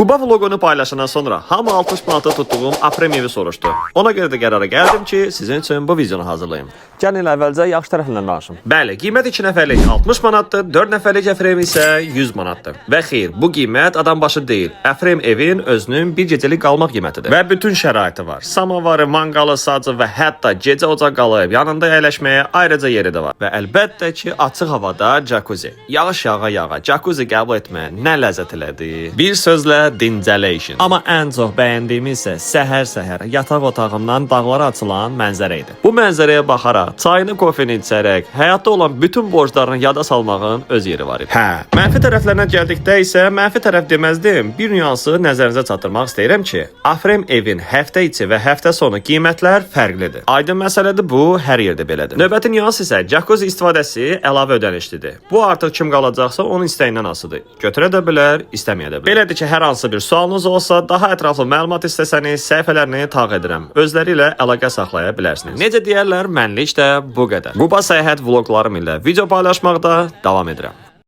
Quba vloqunu paylaşandan sonra hamı 60 manata tutduğum Aprem evi soruşdu. Ona görə də qərara gəldim ki, sizin üçün bu videonu hazırlayım. Gəlin əvvəlcə yaxşı tərəfindən danışım. Bəli, qiymət 2 nəfərlik 60 manatdır, 4 nəfərlik Aprem isə 100 manatdır. Və xeyr, bu qiymət adam başı deyil. Aprem evin özünün bir gecəlik qalmaq qiymətidir. Və bütün şəraiti var. Samavarı, manqalı, sacı və hətta gecə ocaq qalıb yanında əyləşməyə ayrıca yeri də var. Və əlbəttə ki, açıq havada jacuzzi. Yağış yağa, jacuzzi qəbul etmə nə ləzzət elədi. Bir sözlə dincəlation. Amma ən çox bəyəndiyim isə səhər-səhər yataq otağından dağlara açılan mənzərə idi. Bu mənzərəyə baxaraq, çayını, kofeni içərək, həyatda olan bütün borclarını yada salmağın öz yeri var idi. Hə, mənfi tərəflərinə gəldikdə isə mənfi tərəf deməzdim. Bir nüansı nəzərinizə çatdırmaq istəyirəm ki, Aprem evin həftə içi və həftə sonu qiymətlər fərqlidir. Aydın məsələdir, bu hər yerdə belədir. Növbəti nüans isə jacuzzi istifadəsi əlavə ödənişlidir. Bu artıq kim qalacaqsa onun istəyindən asılıdır. Götürə də bilər, istəməyə də bilər. Belədir ki, hər hansı bir sualınız olsa, daha ətraflı məlumat istəsəniz, səhifələrini taq edirəm. Özləri ilə əlaqə saxlaya bilərsiniz. Necə deyərlər, mənlik də bu qədər. Quba səyahət vloqlarım ilə video paylaşmaqda davam edirəm.